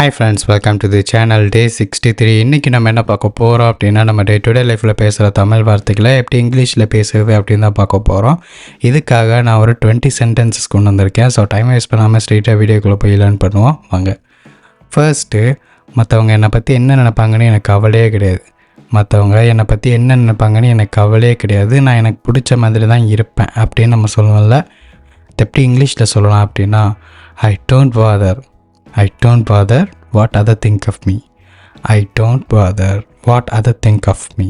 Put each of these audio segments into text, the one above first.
Hi friends, welcome to the channel டே 63. இன்றைக்கி நம்ம என்ன பார்க்க போகிறோம் அப்படின்னா, நம்ம டே டு டே லைஃப்பில் பேசுகிற தமிழ் வார்த்தைகளை எப்படி இங்கிலீஷில் பேசுகிறது அப்படின்னு தான் பார்க்க போகிறோம். இதுக்காக நான் ஒரு 20 சென்டென்சஸ் கொண்டு வந்திருக்கேன். ஸோ டைம் வேஸ்ட் பண்ணாமல் ஸ்ட்ரெயிட்டாக வீடியோக்குள்ளே போய் லேர்ன் பண்ணுவோம் வாங்க. ஃபர்ஸ்ட்டு, மற்றவங்க என்னை பற்றி என்ன நினைப்பாங்கன்னு எனக்கு கவலையே கிடையாது. மற்றவங்க என்னை பற்றி என்ன நினைப்பாங்கன்னு எனக்கு கவலையே கிடையாது. நான் எனக்கு பிடிச்ச மாதிரி தான் இருப்பேன் அப்படின்னு நம்ம சொல்லுவோம்ல. எப்படி இங்கிலீஷில் சொல்லலாம் அப்படின்னா, I don't bother what other think of me. I don't bother what other think of me.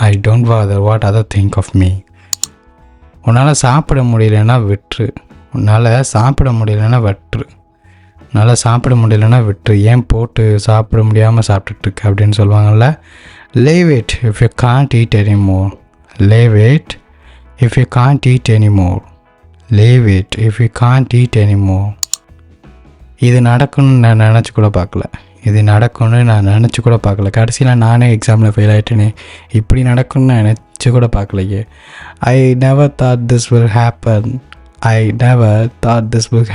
I don't bother what other think of me. உன்னால் சாப்பிட முடியலன்னா விட்டுரு. உன்னால் சாப்பிட முடியலன்னா விட்டுரு. ஏன் போட்டு சாப்பிட முடியாமல் சாப்பிட்டுட்ருக்கு அப்படின்னு சொல்லுவாங்கள்ல. Leave it if you can't eat anymore. Leave it if you can't eat anymore. Leave it if you can't eat anymore. இது நடக்கும்னு நான் நினச்சி கூட பார்க்கல. கடைசியில் நானே எக்ஸாமில் ஃபெயில் ஆகிட்டேனே. இப்படி நடக்கும்னு நான் நினச்சி கூட பார்க்கலையே. I never thought this will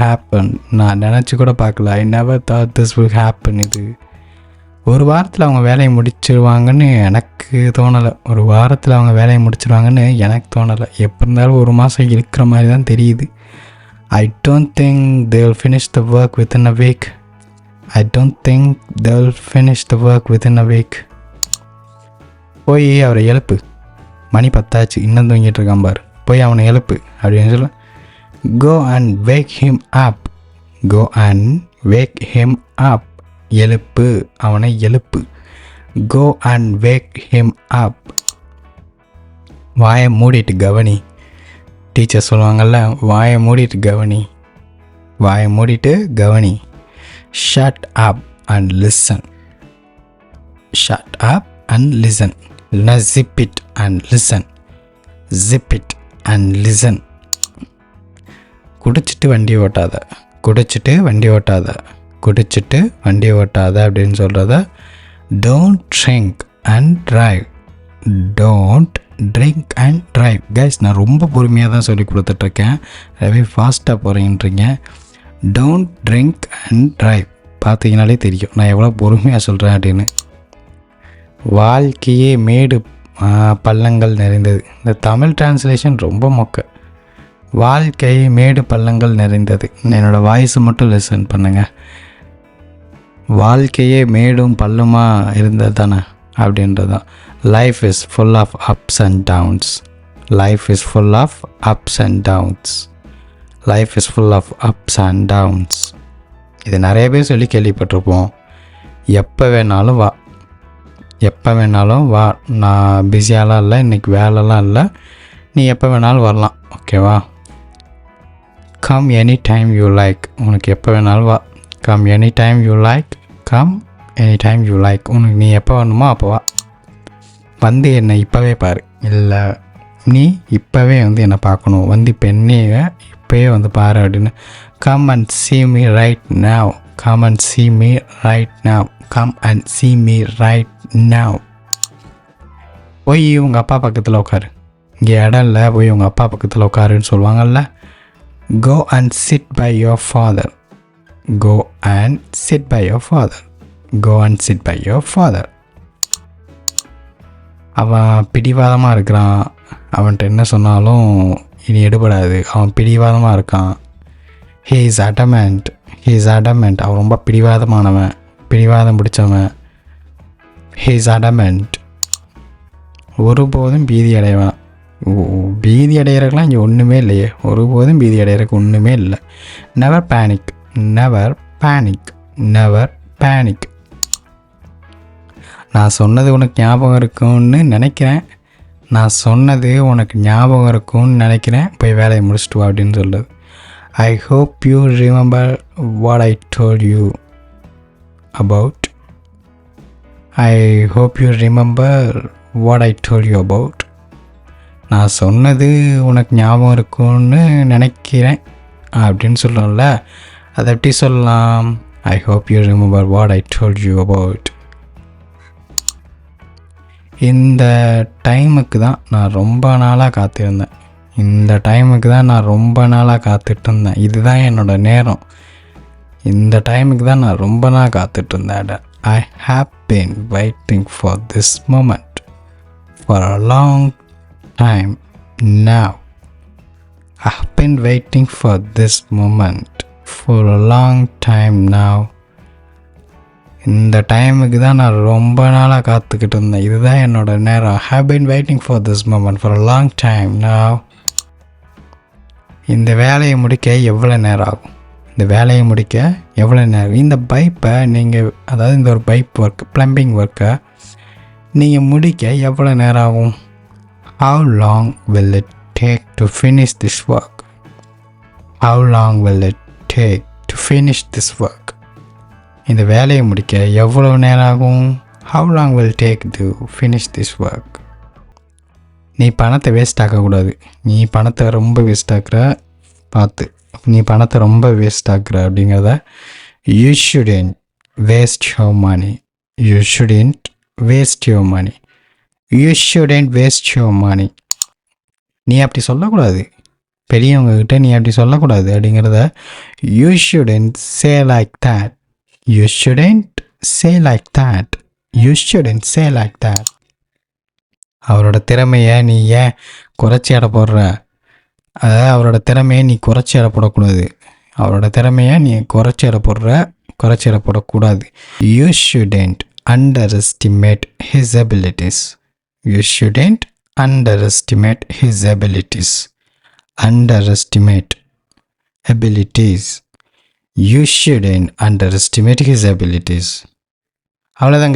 happen. நான் நினச்சி கூட பார்க்கல. I never thought this will happen. இது ஒரு வாரத்தில் அவங்க வேலையை முடிச்சிருவாங்கன்னு எனக்கு தோணலை. எப்போ இருந்தாலும் ஒரு மாதம் இருக்கிற மாதிரி தான் தெரியுது. I don't think they'll finish the work within a week. போய் அவரை எழுப்பு. மணி 10 இன்னும் தூங்கிட்டு இருக்கான் பாரு. போய் அவனை எழுப்பு அப்படின்னு சொல்ல. Go and wake him up. எழுப்பு, அவனை எழுப்பு. Go and wake him up. வாயை மூடிட்டு கவனி. டீச்சர் சொல்லுவாங்கள்ல, வாயை மூடிட்டு கவனி. Shut up and listen. இல்லைனா ஜிப் இட் அண்ட் லிசன். குடிச்சிட்டு வண்டி ஓட்டாத அப்படின்னு சொல்கிறத don't drink and drive. Guys, நான் ரொம்ப பொறுமையாக தான் சொல்லி கொடுத்துட்ருக்கேன். நிறைய ஃபாஸ்ட்டாக போகிறீன்றீங்க. Don't drink and drive. பார்த்தீங்கனாலே தெரியும் நான் எவ்வளோ பொறுமையாக சொல்கிறேன் அப்படின்னு. வாழ்க்கையே மேடு பள்ளங்கள் நிறைந்தது. இந்த தமிழ் டிரான்ஸ்லேஷன் ரொம்ப மொக்க. வாழ்க்கையே மேடு பள்ளங்கள் நிறைந்தது. என்னோடய வாய்ஸை மட்டும் லிசன் பண்ணுங்கள். வாழ்க்கையே மேடும் பள்ளமாக இருந்தது தானே அப்படின்றது தான். Life is full of ups and downs. இது நிறைய பேர் சொல்லி கேள்விப்பட்டிருப்போம். எப்போ வேணாலும் வா. நான் பிஸியாலாம் இல்லை, இன்றைக்கி வேலைலாம் இல்லை, நீ எப்போ வேணாலும் வரலாம், ஓகேவா? Come anytime you like. உனக்கு எப்போ வேணாலும் வா. Come anytime you like. உனக்கு நீ எப்போ வரணுமோ அப்போ வா. வந்து என்னை இப்போவே பாரு. இல்லை, நீ இப்போவே வந்து என்னை பார்க்கணும். வந்து இப்போ என்னையே இப்போவே வந்து பாரு அப்படின்னு. Come and see me right now. போய் உங்கள் அப்பா பக்கத்தில் உட்காரு. இங்கே இடம் இல்லை, போய் உங்கள் அப்பா பக்கத்தில் உட்காருன்னு சொல்லுவாங்கள்ல. Go and sit by your father. அவன் பிடிவாதமாக இருக்கிறான். அவன்கிட்ட என்ன சொன்னாலும் இனி எடுபடாது. அவன் பிடிவாதமாக இருக்கான். he is adamant. அவன் ரொம்ப பிடிவாதம் பிடிச்சவன். he is adamant. ஒருபோதும் பீதி அடைகிறதுக்கெலாம் இங்கே ஒன்றுமே இல்லையே. ஒருபோதும் பீதி அடைகிறதுக்கு ஒன்றுமே இல்லை. never panic. நான் சொன்னது உனக்கு ஞாபகம் இருக்கும்னு நினைக்கிறேன். போய் வேலையை முடிச்சுட்டு வா அப்படின்னு சொல்லுது. I hope you remember what I told you about. நான் சொன்னது உனக்கு ஞாபகம் இருக்கும்னு நினைக்கிறேன் அப்படின்னு சொல்லல. அதை எப்படி சொல்லலாம்? I hope you remember what I told you about. இந்த டைமுக்கு தான் நான் ரொம்ப நாளாக காத்துட்டு இருந்தேன். இதுதான் என்னோடய நேரம். இந்த டைமுக்கு தான் நான் ரொம்ப நாள் காத்துட்டு இருந்தேன். I have been waiting for this moment for a long time now. I have been waiting for this moment for a long time now. இந்த டைமுக்கு தான் நான் ரொம்ப நாளாக காத்துக்கிட்டு இருந்தேன். இதுதான் என்னோட நேரம். I have been waiting for this moment for a long time now. இந்த வேலையை முடிக்க எவ்வளோ நேரம் ஆகும்? இந்த வேலையை முடிக்க எவ்வளோ நேரம்? இந்த பைப்பை நீங்கள், அதாவது இந்த ஒரு பைப் ஒர்க், ப்ளம்பிங் ஒர்க்கை நீங்கள் முடிக்க எவ்வளோ நேரம் ஆகும்? How long will it take to finish this work? How long will it take to finish this work? இந்த வேலையை முடிக்க எவ்வளோ நேரம் ஆகும்? How long will it take to finish this work? நீ பணத்தை வேஸ்ட் ஆக்கக்கூடாது. நீ பணத்தை ரொம்ப வேஸ்ட் ஆக்குற, பார்த்து. நீ பணத்தை ரொம்ப வேஸ்ட் ஆக்குற அப்படிங்கிறத you shouldn't waste your money. You shouldn't waste your money. You shouldn't waste your money. நீ அப்படி சொல்லக்கூடாது. பெரியவங்கக்கிட்ட நீ அப்படி சொல்லக்கூடாது அப்படிங்கிறத you shouldn't say like that. You shouldn't say like that. You shouldn't say like that. அவரோட திறமையை நீ ஏன் குறைச்சி எடை போடுற? அதாவது அவரோட திறமையை நீ குறைச்சி எடை போடக்கூடாது. அவரோட திறமையை நீ குறைச்சி எடை போடக்கூடாது. You shouldn't underestimate his abilities. You shouldn't underestimate his abilities. Underestimate abilities. You shouldn't underestimate his abilities. அவ்வளோதாங்க.